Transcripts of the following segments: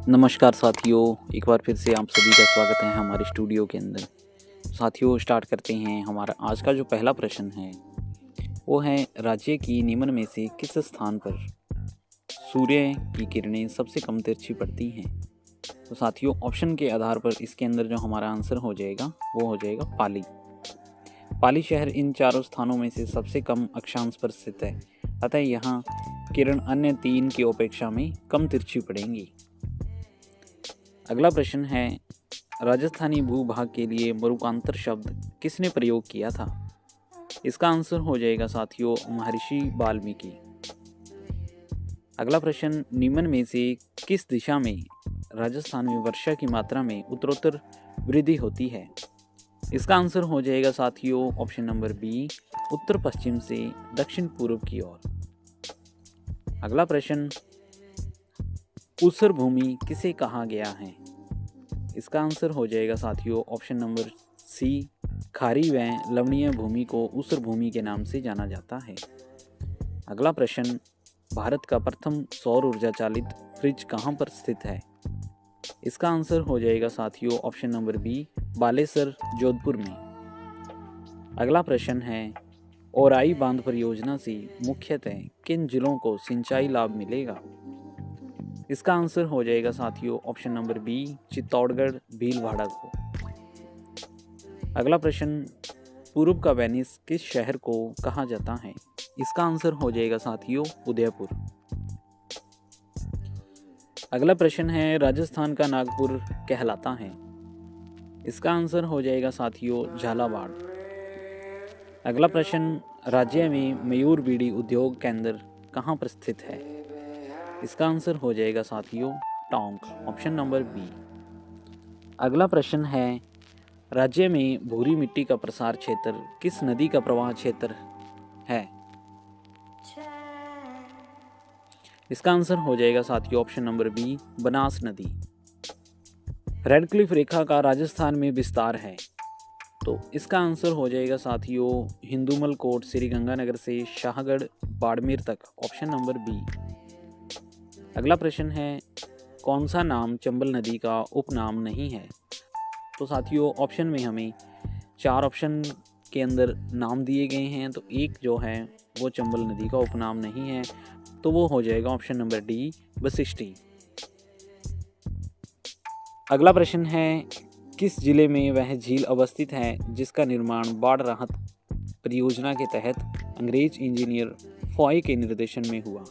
नमस्कार साथियों, एक बार फिर से आप सभी का स्वागत है हमारे स्टूडियो के अंदर। साथियों, स्टार्ट करते हैं। हमारा आज का जो पहला प्रश्न है वो है, राज्य की निम्न में से किस स्थान पर सूर्य की किरणें सबसे कम तिरछी पड़ती हैं। तो साथियों, ऑप्शन के आधार पर इसके अंदर जो हमारा आंसर हो जाएगा वो हो जाएगा पाली। पाली शहर इन चारों स्थानों में से सबसे कम अक्षांश पर स्थित है, अतः यहाँ किरण अन्य तीन की अपेक्षा में कम तिरछी पड़ेंगी। अगला प्रश्न है, राजस्थानी भूभाग के लिए मरुकांतर शब्द किसने प्रयोग किया था। इसका आंसर हो जाएगा साथियों महर्षि वाल्मीकि। अगला प्रश्न, निम्न में से किस दिशा में राजस्थान में वर्षा की मात्रा में उत्तरोत्तर वृद्धि होती है। इसका आंसर हो जाएगा साथियों ऑप्शन नंबर बी, उत्तर पश्चिम से दक्षिण पूर्व की ओर। अगला प्रश्न, ऊसर भूमि किसे कहा गया है। इसका आंसर हो जाएगा साथियों ऑप्शन नंबर सी, खारी व लवणीय भूमि को ऊसर भूमि के नाम से जाना जाता है। अगला प्रश्न, भारत का प्रथम सौर ऊर्जा चालित फ्रिज कहाँ पर स्थित है। इसका आंसर हो जाएगा साथियों option number B, Balesar Jodhpur में। अगला प्रश्न है, ओराई बांध परियोजना से मुख्यतः किन जिलों को सिंचाई लाभ मिलेगा। इसका आंसर हो जाएगा साथियों option number B, Chittorgarh Bhilwara को। अगला प्रश्न, पूर्व का वेनिस किस शहर को कहा जाता है। इसका आंसर हो जाएगा साथियों उदयपुर। अगला प्रश्न है, राजस्थान का नागपुर कहलाता है। इसका आंसर हो जाएगा साथियों झालावाड़। अगला प्रश्न, राज्य में मयूर बीड़ी उद्योग केंद्र कहाँ पर स्थित है। इसका आंसर हो जाएगा साथियों टोंक, ऑप्शन नंबर बी। अगला प्रश्न है, राज्य में भूरी मिट्टी का प्रसार क्षेत्र किस नदी का प्रवाह क्षेत्र है। इसका आंसर हो जाएगा साथियों ऑप्शन नंबर बी, बनास नदी। रेडक्लिफ रेखा का राजस्थान में विस्तार है, तो इसका आंसर हो जाएगा साथियों हिंदूमल कोट श्रीगंगानगर से शाहगढ़ बाड़मेर तक, ऑप्शन नंबर बी। अगला प्रश्न है, कौन सा नाम चंबल नदी का उपनाम नहीं है। तो साथियों ऑप्शन में हमें चार ऑप्शन के अंदर नाम दिए गए हैं, तो एक जो है वो चंबल नदी का उपनाम नहीं है, तो वो हो जाएगा ऑप्शन नंबर डी, वशिष्ठी। अगला प्रश्न है, किस जिले में वह झील अवस्थित है जिसका निर्माण बाढ़ राहत परियोजना के तहत अंग्रेज इंजीनियर फॉय के निर्देशन में हुआ।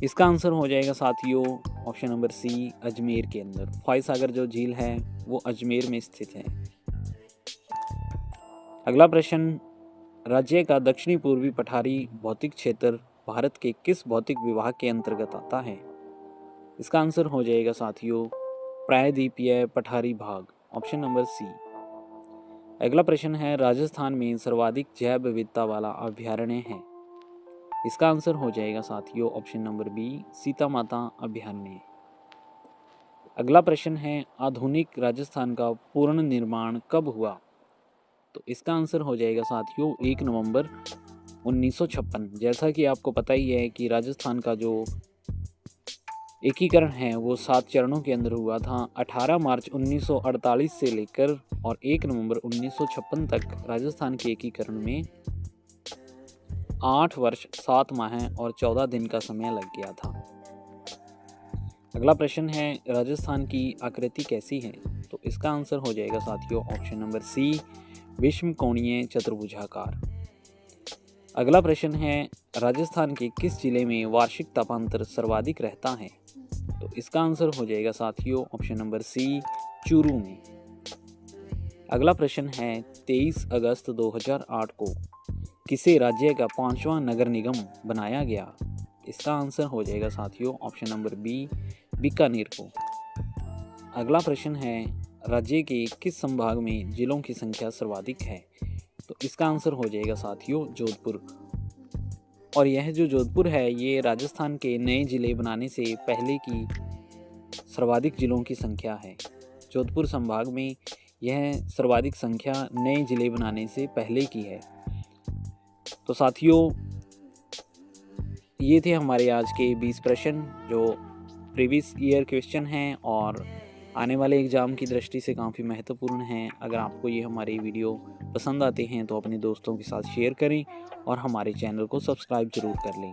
इसका आंसर हो जाएगा साथियों ऑप्शन नंबर सी, अजमेर के अंदर। फॉय सागर जो झील है वो अजमेर में स्थित है। अगला प्रश्न, राज्य का दक्षिणी पूर्वी पठारी भौतिक क्षेत्र भारत के किस भौतिक विभाग के अंतर्गत आता है। इसका आंसर हो जाएगा साथियों प्रायद्वीपीय पठारी भाग, ऑप्शन नंबर सी। अगला प्रश्न है, राजस्थान में सर्वाधिक जैव विविधता वाला अभ्यारण्य है। इसका आंसर हो जाएगा साथियों ऑप्शन नंबर बी, सीता माता अभ्यारण्य। अगला प्रश्न है, आधुनिक राजस्थान का पूर्ण निर्माण कब हुआ। तो इसका आंसर हो जाएगा साथियों 1 नवंबर 1956। जैसा कि आपको पता ही है कि राजस्थान का जो एकीकरण है वो 7 चरणों के अंदर हुआ था। 18 मार्च 1948 से लेकर और 1 नवंबर 1956 तक राजस्थान के एकीकरण में 8 वर्ष 7 माह और 14 दिन का समय लग गया था। अगला प्रश्न है, राजस्थान की आकृति कैसी है। तो इसका आंसर हो जाएगा साथियों ऑप्शन नंबर सी, विषम कोणीय चतुर्भुजाकार। अगला प्रश्न है, राजस्थान के किस जिले में वार्षिक तापांतर सर्वाधिक रहता है। तो इसका आंसर हो जाएगा साथियों ऑप्शन नंबर सी, चूरू में। अगला प्रश्न है, 23 अगस्त 2008 को किसे राज्य का 5वां नगर निगम बनाया गया। इसका आंसर हो जाएगा साथियों ऑप्शन नंबर बी, बीकानेर को। अगला प्रश्न है, राज्य के किस संभाग में जिलों की संख्या सर्वाधिक है। तो इसका आंसर हो जाएगा साथियों जोधपुर। और यह जो जोधपुर है ये राजस्थान के नए जिले बनाने से पहले की सर्वाधिक जिलों की संख्या है। जोधपुर संभाग में यह सर्वाधिक संख्या नए जिले बनाने से पहले की है। तो साथियों ये थे हमारे आज के 20 प्रश्न जो प्रीवियस ईयर क्वेश्चन हैं और आने वाले एग्ज़ाम की दृष्टि से काफ़ी महत्वपूर्ण हैं। अगर आपको ये हमारी वीडियो पसंद आते हैं तो अपने दोस्तों के साथ शेयर करें और हमारे चैनल को सब्सक्राइब ज़रूर कर लें।